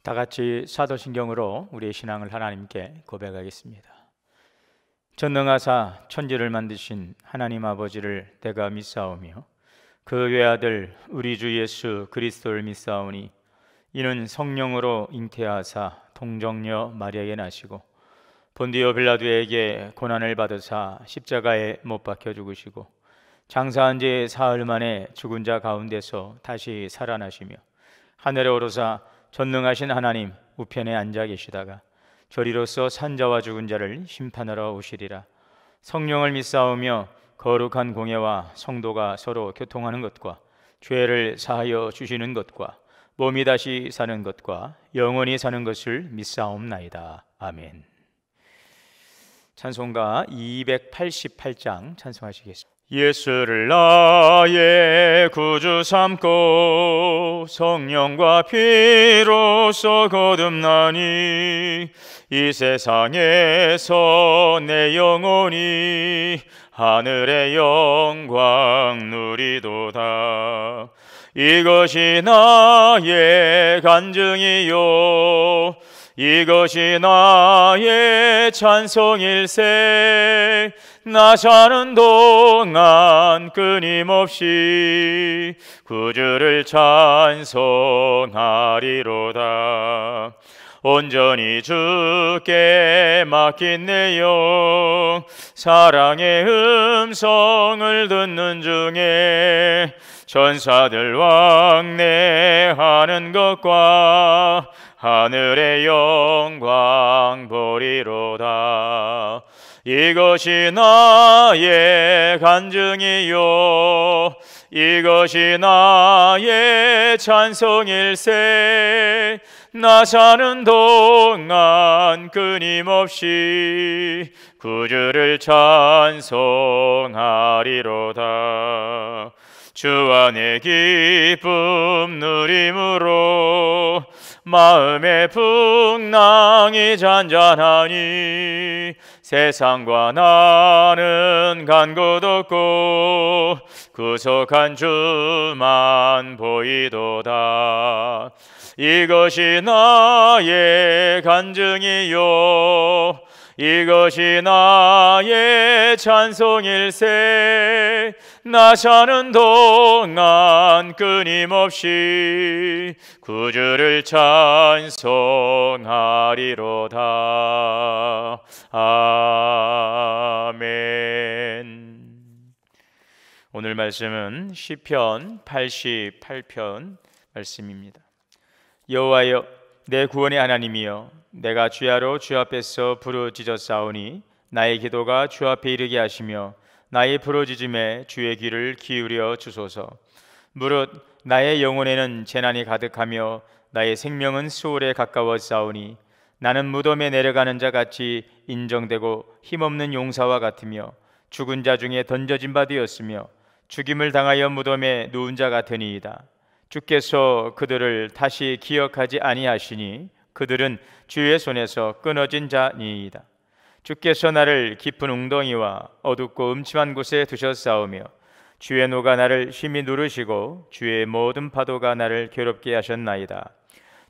다 같이 사도신경으로 우리의 신앙을 하나님께 고백하겠습니다. 전능하사 천지를 만드신 하나님 아버지를 내가 믿사오며 그 외아들 우리 주 예수 그리스도를 믿사오니 이는 성령으로 잉태하사 동정녀 마리아에게 나시고 본디오 빌라도에게 고난을 받으사 십자가에 못 박혀 죽으시고 장사한 지 사흘 만에 죽은 자 가운데서 다시 살아나시며 하늘에 오르사 전능하신 하나님 우편에 앉아 계시다가 저리로서 산자와 죽은 자를 심판하러 오시리라. 성령을 믿사오며 거룩한 공예와 성도가 서로 교통하는 것과 죄를 사하여 주시는 것과 몸이 다시 사는 것과 영원히 사는 것을 믿사옵나이다. 아멘. 찬송가 288장 찬송하시겠습니다. 예수를 나의 구주 삼고 성령과 피로써 거듭나니 이 세상에서 내 영혼이 하늘의 영광 누리도다. 이것이 나의 간증이요 이것이 나의 찬송일세. 나 사는 동안 끊임없이 구주를 찬송하리로다. 온전히 주께 맡긴 내 영 사랑의 음성을 듣는 중에 천사들 왕래하는 것과 하늘의 영광 보리로다. 이것이 나의 간증이요 이것이 나의 찬송일세. 나 사는 동안 끊임없이 구주를 찬송하리로다. 주 안의 기쁨 누림으로 마음의 풍랑이 잔잔하니 세상과 나는 간 곳 없고 구속한 주만 보이도다. 이것이 나의 간증이요 이것이 나의 찬송일세. 나 사는 동안 끊임없이 구주를 찬송하리로다. 아멘. 오늘 말씀은 시편 88편 말씀입니다. 여호와여 내 구원의 하나님이여 내가 주야로 주 앞에서 부르짖었사오니 나의 기도가 주 앞에 이르게 하시며 나의 부르짖음에 주의 귀를 기울여 주소서. 무릇 나의 영혼에는 재난이 가득하며 나의 생명은 수월에 가까웠사오니 나는 무덤에 내려가는 자 같이 인정되고 힘없는 용사와 같으며 죽은 자 중에 던져진 바 되었으며 죽임을 당하여 무덤에 누운 자 같으니이다. 주께서 그들을 다시 기억하지 아니하시니 그들은 주의 손에서 끊어진 자니이다. 주께서 나를 깊은 웅덩이와 어둡고 음침한 곳에 두셨사오며 주의 노가 나를 심히 누르시고 주의 모든 파도가 나를 괴롭게 하셨나이다.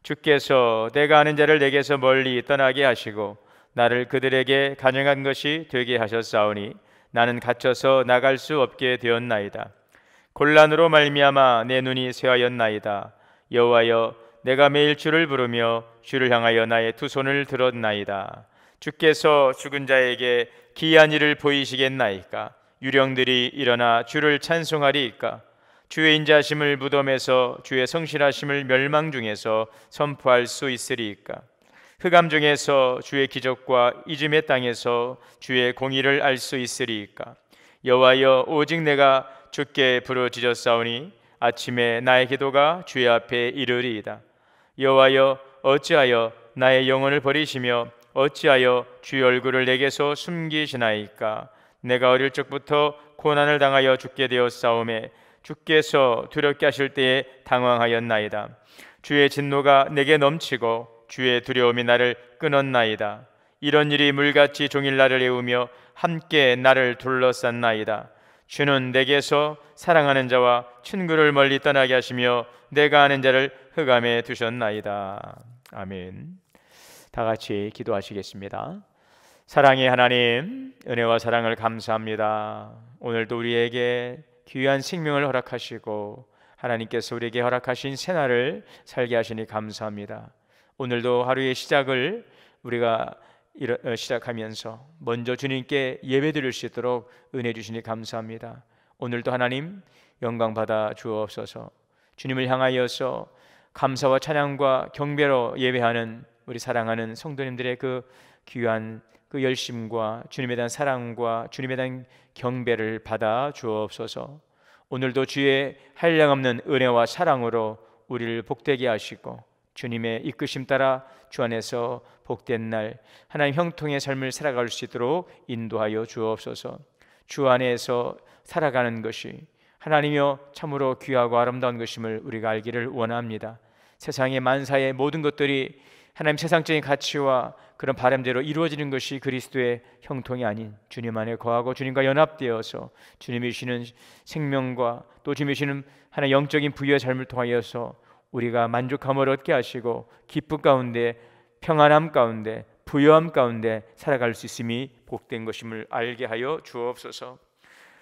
주께서 내가 아는 자를 내게서 멀리 떠나게 하시고 나를 그들에게 가증한 것이 되게 하셨사오니 나는 갇혀서 나갈 수 없게 되었나이다. 곤란으로 말미암아 내 눈이 쇠하였나이다. 여호와여 내가 매일 주를 부르며 주를 향하여 나의 두 손을 들었나이다. 주께서 죽은 자에게 기이한 일을 보이시겠나이까? 유령들이 일어나 주를 찬송하리이까? 주의 인자하심을 무덤에서 주의 성실하심을 멸망 중에서 선포할 수 있으리이까? 흑암 중에서 주의 기적과 이즘의 땅에서 주의 공의를 알 수 있으리이까? 여호와여 오직 내가 주께 부르짖었사오니 아침에 나의 기도가 주의 앞에 이르리이다. 여호와여 어찌하여 나의 영혼을 버리시며 어찌하여 주의 얼굴을 내게서 숨기시나이까? 내가 어릴 적부터 고난을 당하여 죽게 되었사오매 주께서 두렵게 하실 때에 당황하였나이다. 주의 진노가 내게 넘치고 주의 두려움이 나를 끊었나이다. 이런 일이 물같이 종일 나를 애우며 함께 나를 둘러쌌나이다. 주는 내게서 사랑하는 자와 친구를 멀리 떠나게 하시며 내가 아는 자를 흑암에 두셨나이다. 아멘. 다 같이 기도하시겠습니다. 사랑의 하나님, 은혜와 사랑을 감사합니다. 오늘도 우리에게 귀한 생명을 허락하시고 하나님께서 우리에게 허락하신 새날을 살게 하시니 감사합니다. 오늘도 하루의 시작을 우리가 시작하면서 먼저 주님께 예배드릴 수 있도록 은혜 주시니 감사합니다. 오늘도 하나님 영광 받아 주옵소서. 주님을 향하여서 감사와 찬양과 경배로 예배하는 우리 사랑하는 성도님들의 그 귀한 그 열심과 주님에 대한 사랑과 주님에 대한 경배를 받아 주옵소서. 오늘도 주의 한량없는 은혜와 사랑으로 우리를 복되게 하시고 주님의 이끄심 따라 주 안에서 복된 날 하나님 형통의 삶을 살아갈 수 있도록 인도하여 주옵소서. 주 안에서 살아가는 것이 하나님이여 참으로 귀하고 아름다운 것임을 우리가 알기를 원합니다. 세상의 만사의 모든 것들이 하나님 세상적인 가치와 그런 바람대로 이루어지는 것이 그리스도의 형통이 아닌 주님 안에 거하고 주님과 연합되어서 주님이 주시는 생명과 또 주님이 주시는 하나님 영적인 부유의 삶을 통하여서 우리가 만족함을 얻게 하시고 기쁨 가운데 평안함 가운데 부유함 가운데 살아갈 수 있음이 복된 것임을 알게 하여 주옵소서.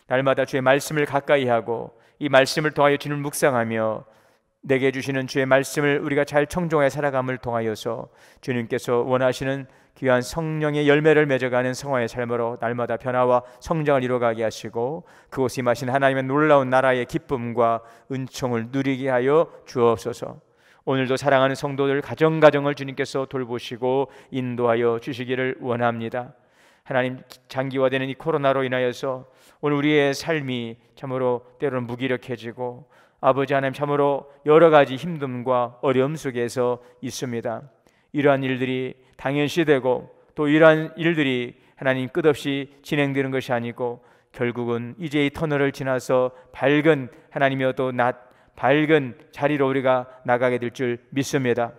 날마다 주의 말씀을 가까이 하고 이 말씀을 통하여 주님을 묵상하며 내게 주시는 주의 말씀을 우리가 잘 청종하여 살아감을 통하여서 주님께서 원하시는 귀한 성령의 열매를 맺어가는 성화의 삶으로 날마다 변화와 성장을 이루어가게 하시고 그곳에 임하신 하나님의 놀라운 나라의 기쁨과 은총을 누리게 하여 주옵소서. 오늘도 사랑하는 성도들 가정가정을 주님께서 돌보시고 인도하여 주시기를 원합니다. 하나님 장기화되는 이 코로나로 인하여서 오늘 우리의 삶이 참으로 때로는 무기력해지고 아버지 하나님 참으로 여러 가지 힘듦과 어려움 속에서 있습니다. 이러한 일들이 당연시되고 또 이러한 일들이 하나님 끝없이 진행되는 것이 아니고 결국은 이제 이 터널을 지나서 밝은 하나님이여 또 밝은 자리로 우리가 나가게 될 줄 믿습니다.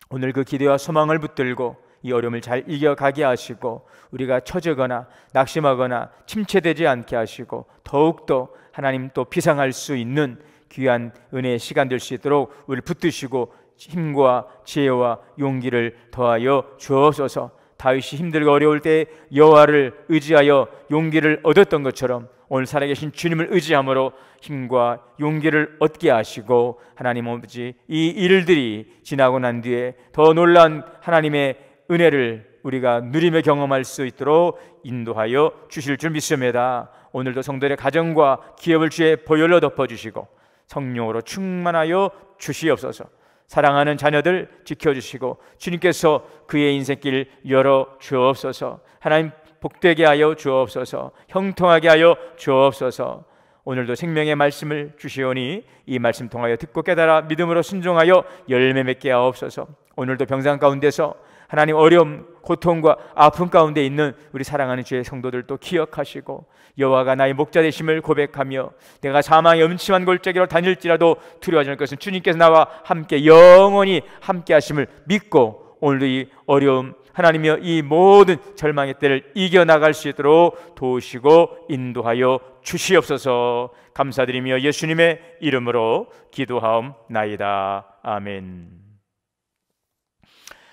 오늘 그 기대와 소망을 붙들고 이 어려움을 잘 이겨가게 하시고 우리가 처지거나 낙심하거나 침체되지 않게 하시고 더욱더 하나님 또 비상할 수 있는 귀한 은혜의 시간 될 수 있도록 우리를 붙드시고 힘과 지혜와 용기를 더하여 주옵소서. 다윗이 힘들고 어려울 때 여호와를 의지하여 용기를 얻었던 것처럼 오늘 살아계신 주님을 의지함으로 힘과 용기를 얻게 하시고 하나님 아버지 이 일들이 지나고 난 뒤에 더 놀라운 하나님의 은혜를 우리가 누리며 경험할 수 있도록 인도하여 주실 줄 믿습니다. 오늘도 성도들의 가정과 기업을 주의 보혈로 덮어주시고 성령으로 충만하여 주시옵소서. 사랑하는 자녀들 지켜주시고 주님께서 그의 인생길 열어 주옵소서. 하나님 복되게 하여 주옵소서. 형통하게 하여 주옵소서. 오늘도 생명의 말씀을 주시오니 이 말씀 통하여 듣고 깨달아 믿음으로 순종하여 열매 맺게 하옵소서. 오늘도 병상 가운데서 하나님 어려움, 고통과 아픔 가운데 있는 우리 사랑하는 주의 성도들도 기억하시고 여호와가 나의 목자 되심을 고백하며 내가 사망의 음침한 골짜기로 다닐지라도 두려워하지 않을 것은 주님께서 나와 함께 영원히 함께 하심을 믿고 오늘도 이 어려움 하나님이여 이 모든 절망의 때를 이겨나갈 수 있도록 도우시고 인도하여 주시옵소서. 감사드리며 예수님의 이름으로 기도하옵나이다. 아멘.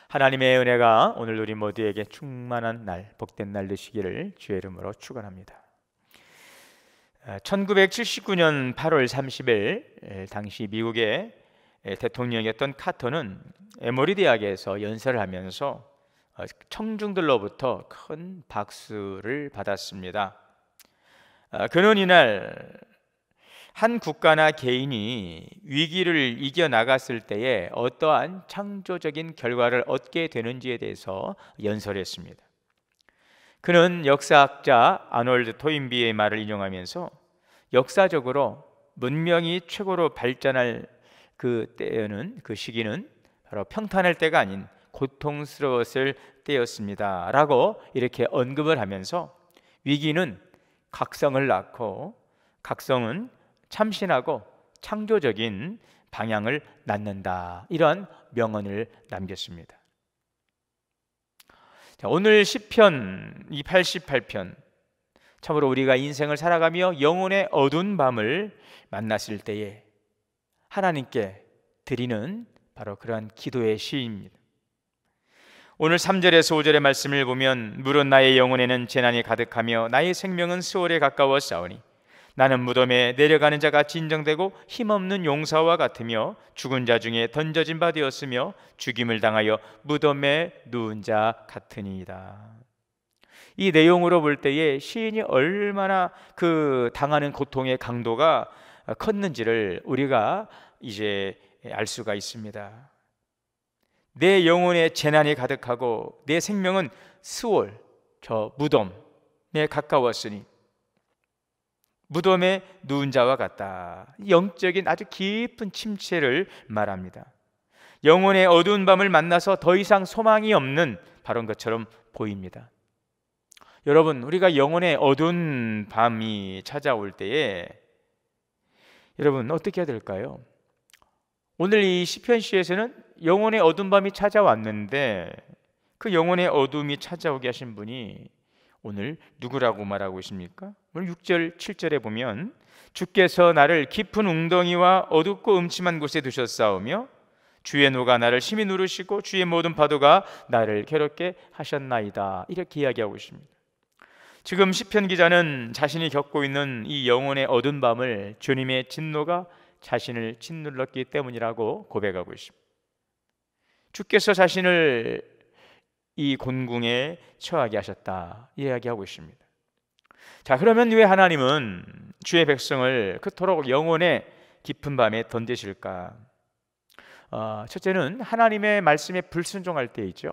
하나님의 은혜가 오늘 우리 모두에게 충만한 날, 복된 날 되시기를 주의 이름으로 축원합니다. 1979년 8월 30일 당시 미국의 대통령이었던 카터는 에모리 대학에서 연설을 하면서 청중들로부터 큰 박수를 받았습니다. 그는 이날 한 국가나 개인이 위기를 이겨나갔을 때에 어떠한 창조적인 결과를 얻게 되는지에 대해서 연설했습니다. 그는 역사학자 아놀드 토인비의 말을 인용하면서 역사적으로 문명이 최고로 발전할 그 때는 그 시기는 바로 평탄할 때가 아닌 고통스러웠을 때였습니다 라고 이렇게 언급을 하면서 위기는 각성을 낳고 각성은 참신하고 창조적인 방향을 낳는다, 이러한 명언을 남겼습니다. 자, 오늘 시편 이 88편 참으로 우리가 인생을 살아가며 영혼의 어두운 밤을 만났을 때에 하나님께 드리는 바로 그러한 기도의 시입니다. 오늘 3절에서 5절의 말씀을 보면 물은 나의 영혼에는 재난이 가득하며 나의 생명은 수월에 가까워 싸우니 나는 무덤에 내려가는 자가 진정되고 힘없는 용사와 같으며 죽은 자 중에 던져진 바 되었으며 죽임을 당하여 무덤에 누운 자 같으니이다. 이 내용으로 볼 때에 시인이 얼마나 그 당하는 고통의 강도가 컸는지를 우리가 이제 알 수가 있습니다. 내 영혼에 재난이 가득하고 내 생명은 스올, 저 무덤에 가까웠으니 무덤에 누운 자와 같다. 영적인 아주 깊은 침체를 말합니다. 영혼의 어두운 밤을 만나서 더 이상 소망이 없는 바로 것처럼 보입니다. 여러분, 우리가 영혼의 어두운 밤이 찾아올 때에 여러분 어떻게 해야 될까요? 오늘 이 시편시에서는 영혼의 어두운 밤이 찾아왔는데 그 영혼의 어둠이 찾아오게 하신 분이 오늘 누구라고 말하고 있습니까? 오늘 6절 7절에 보면 주께서 나를 깊은 웅덩이와 어둡고 음침한 곳에 두셨사오며 주의 노가 나를 심히 누르시고 주의 모든 파도가 나를 괴롭게 하셨나이다. 이렇게 이야기하고 있습니다. 지금 시편 기자는 자신이 겪고 있는 이 영혼의 어두운 밤을 주님의 진노가 자신을 짓눌렀기 때문이라고 고백하고 있습니다. 주께서 자신을 이 곤궁에 처하게 하셨다 이야기하고 있습니다. 자, 그러면 왜 하나님은 주의 백성을 그토록 영혼의 깊은 밤에 던지실까? 첫째는 하나님의 말씀에 불순종할 때이죠.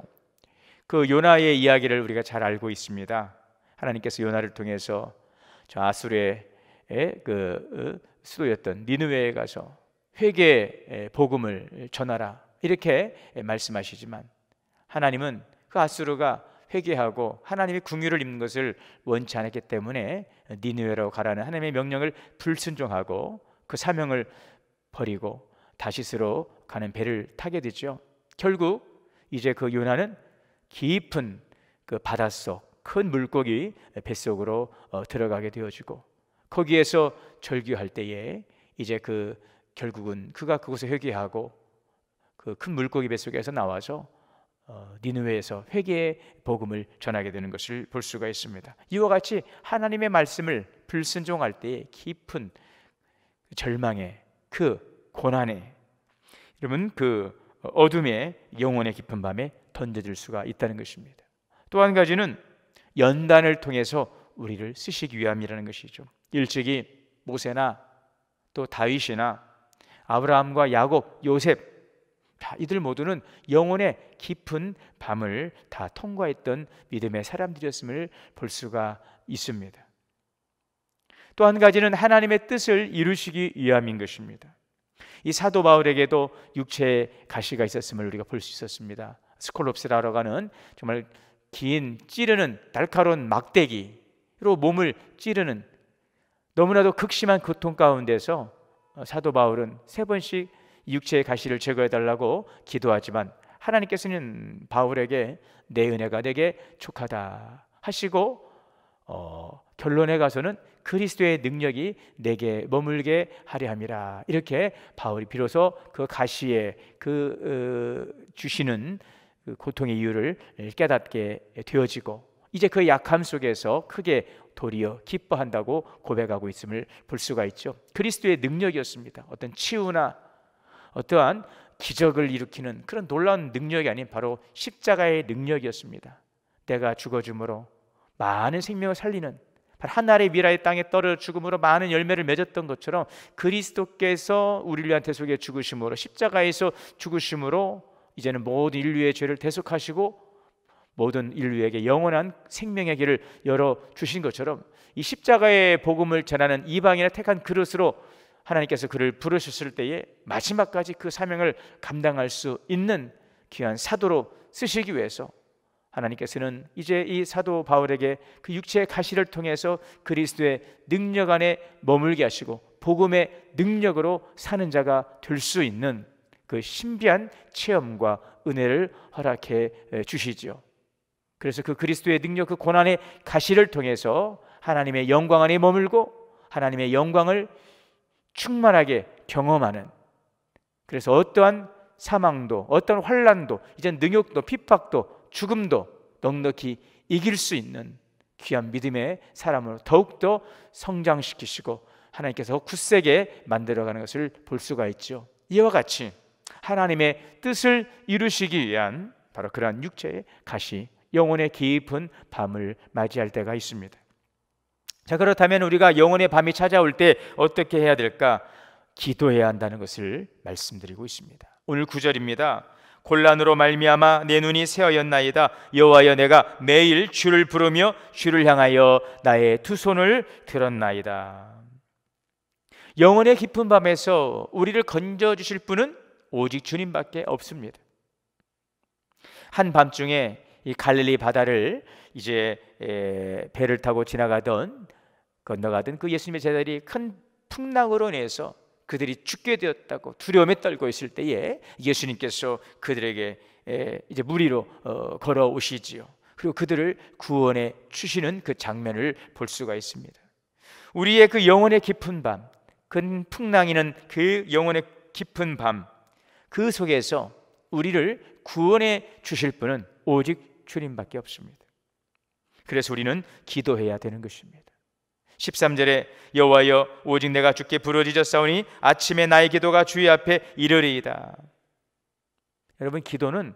그 요나의 이야기를 우리가 잘 알고 있습니다. 하나님께서 요나를 통해서 저 아수르의 그 수도였던 니느웨에 가서 회개의 복음을 전하라 이렇게 말씀하시지만 하나님은 그 아수르가 회개하고 하나님의 궁유를 입는 것을 원치 않았기 때문에 니느웨로 가라는 하나님의 명령을 불순종하고 그 사명을 버리고 다시스로 가는 배를 타게 되죠. 결국 이제 그 요나는 깊은 그 바닷속 큰 물고기 뱃속으로 들어가게 되어지고 거기에서 절규할 때에 이제 그 결국은 그가 그곳에 회개하고 그 큰 물고기 뱃속에서 나와서 니느웨에서 회개의 복음을 전하게 되는 것을 볼 수가 있습니다. 이와 같이 하나님의 말씀을 불순종할 때에 깊은 절망의 그 고난의 여러분 그 어둠의 영혼의 깊은 밤에 던져질 수가 있다는 것입니다. 또 한 가지는 연단을 통해서 우리를 쓰시기 위함이라는 것이죠. 일찍이 모세나 또 다윗이나 아브라함과 야곱, 요셉 다 이들 모두는 영혼의 깊은 밤을 다 통과했던 믿음의 사람들이었음을 볼 수가 있습니다. 또 한 가지는 하나님의 뜻을 이루시기 위함인 것입니다. 이 사도 바울에게도 육체의 가시가 있었음을 우리가 볼 수 있었습니다. 스콜롭스라고 하는 정말 긴 찌르는 날카로운 막대기로 몸을 찌르는 너무나도 극심한 고통 가운데서 사도 바울은 3번씩 육체의 가시를 제거해달라고 기도하지만 하나님께서는 바울에게 내 은혜가 내게 족하다 하시고 결론에 가서는 그리스도의 능력이 내게 머물게 하려 함이라 이렇게 바울이 비로소 그 가시에 주시는 그 고통의 이유를 깨닫게 되어지고 이제 그 약함 속에서 크게 도리어 기뻐한다고 고백하고 있음을 볼 수가 있죠. 그리스도의 능력이었습니다. 어떤 치유나 어떠한 기적을 일으키는 그런 놀라운 능력이 아닌 바로 십자가의 능력이었습니다. 내가 죽어줌으로 많은 생명을 살리는 바로 하늘의 미라의 땅에 떨어 죽음으로 많은 열매를 맺었던 것처럼 그리스도께서 우리를 위한 대속의 죽으심으로 십자가에서 죽으심으로 이제는 모든 인류의 죄를 대속하시고 모든 인류에게 영원한 생명의 길을 열어주신 것처럼 이 십자가의 복음을 전하는 이방인을 택한 그릇으로 하나님께서 그를 부르셨을 때에 마지막까지 그 사명을 감당할 수 있는 귀한 사도로 쓰시기 위해서 하나님께서는 이제 이 사도 바울에게 그 육체의 가시를 통해서 그리스도의 능력 안에 머물게 하시고 복음의 능력으로 사는 자가 될 수 있는 그 신비한 체험과 은혜를 허락해 주시죠. 그래서 그 그리스도의 능력, 그 고난의 가시를 통해서 하나님의 영광 안에 머물고 하나님의 영광을 충만하게 경험하는, 그래서 어떠한 사망도 어떠한 환난도 이제 능욕도 핍박도 죽음도 넉넉히 이길 수 있는 귀한 믿음의 사람으로 더욱더 성장시키시고 하나님께서 굳세게 만들어가는 것을 볼 수가 있죠. 이와 같이 하나님의 뜻을 이루시기 위한 바로 그러한 육체의 가시, 영혼의 깊은 밤을 맞이할 때가 있습니다. 자, 그렇다면 우리가 영혼의 밤이 찾아올 때 어떻게 해야 될까? 기도해야 한다는 것을 말씀드리고 있습니다. 오늘 9절입니다. 곤란으로 말미암아 내 눈이 새하였나이다. 여호와여, 내가 매일 주를 부르며 주를 향하여 나의 두 손을 들었나이다. 영혼의 깊은 밤에서 우리를 건져주실 분은 오직 주님밖에 없습니다. 한밤중에 이 갈릴리 바다를 이제 배를 타고 건너가던 그 예수님의 제자들이 큰 풍랑으로 인해서 그들이 죽게 되었다고 두려움에 떨고 있을 때에 예수님께서 그들에게 이제 물 위로 걸어오시지요. 그리고 그들을 구원해 주시는 그 장면을 볼 수가 있습니다. 우리의 그 영혼의 깊은 밤, 그 풍랑이는 그 영혼의 깊은 밤, 그 속에서 우리를 구원해 주실 분은 오직 주님밖에 없습니다. 그래서 우리는 기도해야 되는 것입니다. 13절에 여호와여, 오직 내가 주께 부르짖었사오니 아침에 나의 기도가 주의 앞에 이르리이다. 여러분, 기도는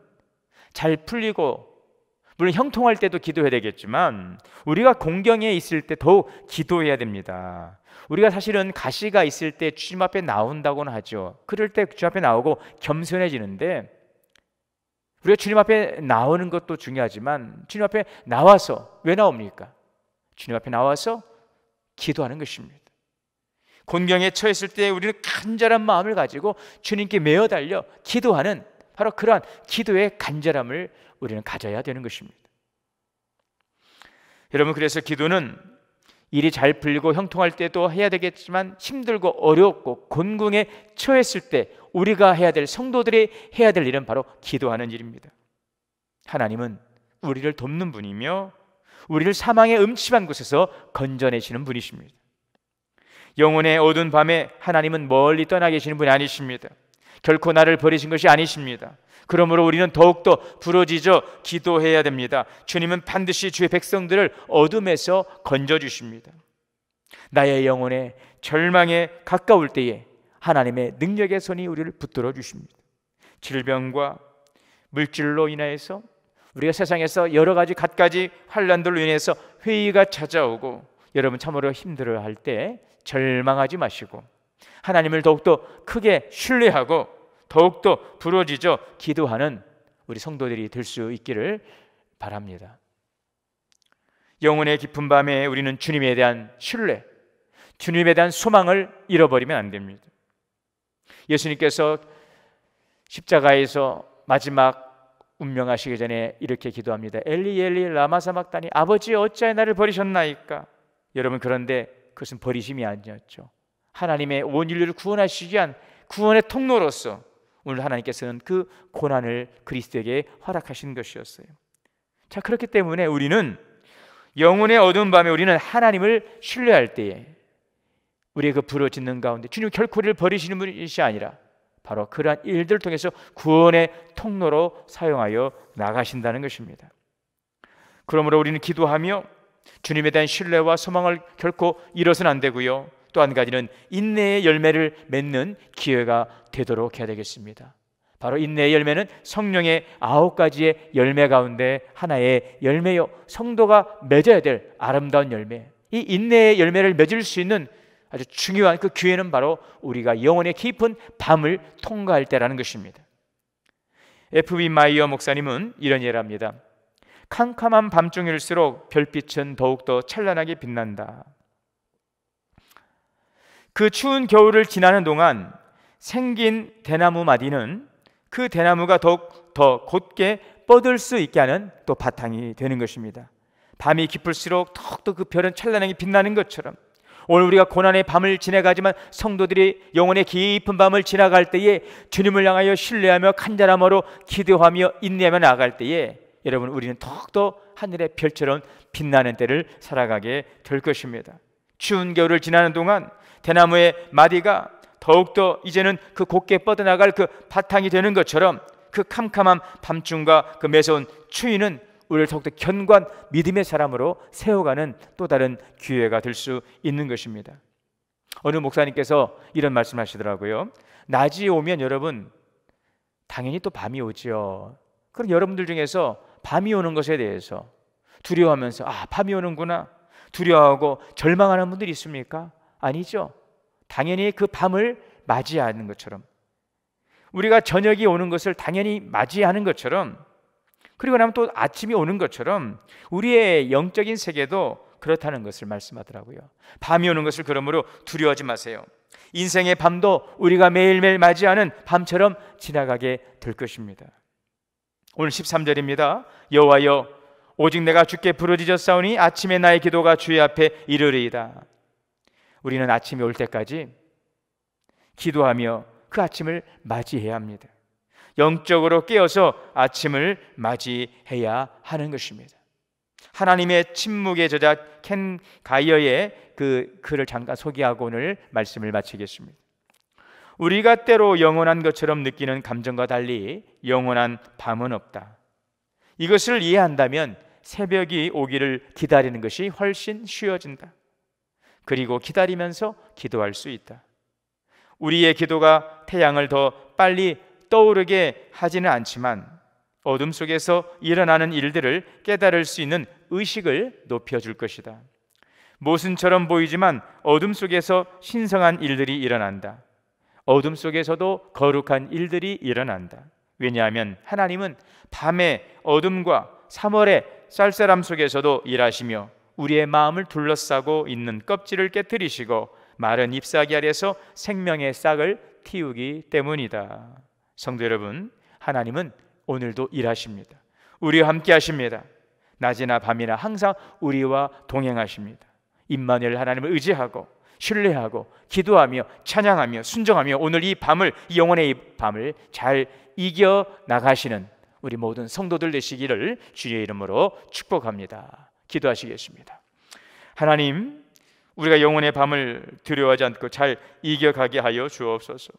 잘 풀리고 물론 형통할 때도 기도해야 되겠지만 우리가 공경에 있을 때 더욱 기도해야 됩니다. 우리가 사실은 가시가 있을 때 주님 앞에 나온다고는 하죠. 그럴 때 주님 앞에 나오고 겸손해지는데, 우리가 주님 앞에 나오는 것도 중요하지만 주님 앞에 나와서 왜 나옵니까? 주님 앞에 나와서 기도하는 것입니다. 곤경에 처했을 때 우리는 간절한 마음을 가지고 주님께 메어 달려 기도하는 바로 그러한 기도의 간절함을 우리는 가져야 되는 것입니다. 여러분, 그래서 기도는 일이 잘 풀리고 형통할 때도 해야 되겠지만 힘들고 어렵고 곤궁에 처했을 때 우리가 해야 될, 성도들이 해야 될 일은 바로 기도하는 일입니다. 하나님은 우리를 돕는 분이며 우리를 사망의 음침한 곳에서 건져내시는 분이십니다. 영혼의 어두운 밤에 하나님은 멀리 떠나 계시는 분이 아니십니다. 결코 나를 버리신 것이 아니십니다. 그러므로 우리는 더욱더 부르짖어 기도해야 됩니다. 주님은 반드시 주의 백성들을 어둠에서 건져주십니다. 나의 영혼의 절망에 가까울 때에 하나님의 능력의 손이 우리를 붙들어 주십니다. 질병과 물질로 인하여서 우리가 세상에서 여러 가지 갖가지 환난들로 인해서 회의가 찾아오고 여러분 참으로 힘들어할 때 절망하지 마시고 하나님을 더욱더 크게 신뢰하고 더욱더 부르짖어 기도하는 우리 성도들이 될 수 있기를 바랍니다. 영혼의 깊은 밤에 우리는 주님에 대한 신뢰, 주님에 대한 소망을 잃어버리면 안 됩니다. 예수님께서 십자가에서 마지막 운명하시기 전에 이렇게 기도합니다. 엘리 엘리 라마 사막다니, 아버지 어찌하여 나를 버리셨나이까. 여러분, 그런데 그것은 버리심이 아니었죠. 하나님의 온 인류를 구원하시기 위한 구원의 통로로서 오늘 하나님께서는 그 고난을 그리스도에게 허락하신 것이었어요. 자, 그렇기 때문에 우리는 영혼의 어두운 밤에 우리는 하나님을 신뢰할 때에 우리의 그 부르짖는 가운데 주님 결코 우리를 버리시는 분이 아니라 바로 그러한 일들을 통해서 구원의 통로로 사용하여 나가신다는 것입니다. 그러므로 우리는 기도하며 주님에 대한 신뢰와 소망을 결코 잃어서는 안 되고요. 또 한 가지는 인내의 열매를 맺는 기회가 되도록 해야 되겠습니다. 바로 인내의 열매는 성령의 9가지의 열매 가운데 하나의 열매요, 성도가 맺어야 될 아름다운 열매. 이 인내의 열매를 맺을 수 있는 아주 중요한 그 기회는 바로 우리가 영혼의 깊은 밤을 통과할 때라는 것입니다. F.B. 마이어 목사님은 이런 예를 합니다. 캄캄한 밤중일수록 별빛은 더욱더 찬란하게 빛난다. 그 추운 겨울을 지나는 동안 생긴 대나무 마디는 그 대나무가 더욱 더 곧게 뻗을 수 있게 하는 또 바탕이 되는 것입니다. 밤이 깊을수록 더욱더 그 별은 찬란하게 빛나는 것처럼 오늘 우리가 고난의 밤을 지나가지만 성도들이 영혼의 깊은 밤을 지나갈 때에 주님을 향하여 신뢰하며 간절함으로 기도하며 인내하며 나아갈 때에 여러분, 우리는 더욱더 하늘의 별처럼 빛나는 때를 살아가게 될 것입니다. 추운 겨울을 지나는 동안 대나무의 마디가 더욱더 이제는 그 곧게 뻗어나갈 그 바탕이 되는 것처럼 그 캄캄한 밤중과 그 매서운 추위는 우리를 더욱더 견고한 믿음의 사람으로 세워가는 또 다른 기회가 될 수 있는 것입니다. 어느 목사님께서 이런 말씀하시더라고요. 낮이 오면 여러분 당연히 또 밤이 오지요. 그럼 여러분들 중에서 밤이 오는 것에 대해서 두려워하면서 밤이 오는구나 두려워하고 절망하는 분들이 있습니까? 아니죠. 당연히 그 밤을 맞이하는 것처럼, 우리가 저녁이 오는 것을 당연히 맞이하는 것처럼, 그리고 나면 또 아침이 오는 것처럼 우리의 영적인 세계도 그렇다는 것을 말씀하더라고요. 밤이 오는 것을 그러므로 두려워하지 마세요. 인생의 밤도 우리가 매일매일 맞이하는 밤처럼 지나가게 될 것입니다. 오늘 13절입니다. 여호와여 오직 내가 주께 부르짖었사오니 아침에 나의 기도가 주의 앞에 이르리이다. 우리는 아침이 올 때까지 기도하며 그 아침을 맞이해야 합니다. 영적으로 깨어서 아침을 맞이해야 하는 것입니다. 하나님의 침묵의 저자 켄 가이어의 그 글을 잠깐 소개하고 오늘 말씀을 마치겠습니다. 우리가 때로 영원한 것처럼 느끼는 감정과 달리 영원한 밤은 없다. 이것을 이해한다면 새벽이 오기를 기다리는 것이 훨씬 쉬워진다. 그리고 기다리면서 기도할 수 있다. 우리의 기도가 태양을 더 빨리 떠오르게 하지는 않지만 어둠 속에서 일어나는 일들을 깨달을 수 있는 의식을 높여줄 것이다. 모순처럼 보이지만 어둠 속에서 신성한 일들이 일어난다. 어둠 속에서도 거룩한 일들이 일어난다. 왜냐하면 하나님은 밤의 어둠과 3월의 쌀쌀함 속에서도 일하시며 우리의 마음을 둘러싸고 있는 껍질을 깨뜨리시고 마른 잎사귀 아래서 생명의 싹을 틔우기 때문이다. 성도 여러분, 하나님은 오늘도 일하십니다. 우리와 함께 하십니다. 낮이나 밤이나 항상 우리와 동행하십니다. 임마누엘 하나님을 의지하고 신뢰하고 기도하며 찬양하며 순종하며 오늘 이 밤을, 이 영혼의 이 밤을 잘 이겨 나가시는 우리 모든 성도들 되시기를 주의 이름으로 축복합니다. 기도하시겠습니다. 하나님, 우리가 영혼의 밤을 두려워하지 않고 잘 이겨가게 하여 주옵소서.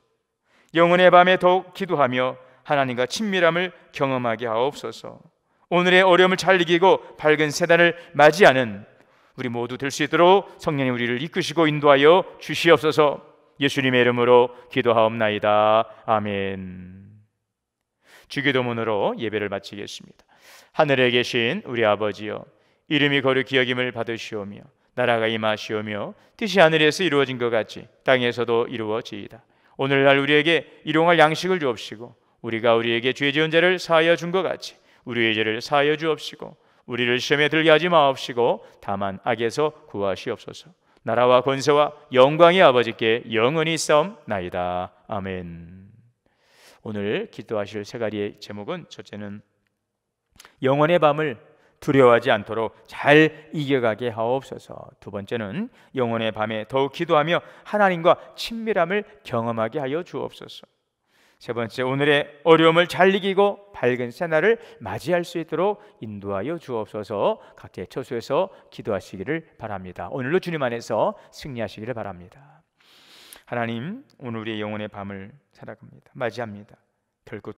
영혼의 밤에 더욱 기도하며 하나님과 친밀함을 경험하게 하옵소서. 오늘의 어려움을 잘 이기고 밝은 세단을 맞이하는 우리 모두 될 수 있도록 성령님 우리를 이끄시고 인도하여 주시옵소서. 예수님의 이름으로 기도하옵나이다. 아멘. 주기도문으로 예배를 마치겠습니다. 하늘에 계신 우리 아버지여, 이름이 거룩히 여김을 받으시오며 나라가 임하시오며 뜻이 하늘에서 이루어진 것 같이 땅에서도 이루어지이다. 오늘날 우리에게 일용할 양식을 주옵시고 우리가 우리에게 죄 지은 죄를 사하여 준 것 같이 우리의 죄를 사하여 주옵시고 우리를 시험에 들게 하지 마옵시고 다만 악에서 구하시옵소서. 나라와 권세와 영광이 아버지께 영원히 있사옵나이다. 아멘. 오늘 기도하실 세 가지의 제목은, 첫째는 영혼의 밤을 두려워하지 않도록 잘 이겨가게 하옵소서. 두 번째는 영혼의 밤에 더욱 기도하며 하나님과 친밀함을 경험하게 하여 주옵소서. 세 번째, 오늘의 어려움을 잘 이기고 밝은 새날을 맞이할 수 있도록 인도하여 주옵소서. 각자의 처소에서 기도하시기를 바랍니다. 오늘도 주님 안에서 승리하시기를 바랍니다. 하나님, 오늘 우리의 영혼의 밤을 살아갑니다. 맞이합니다. 결코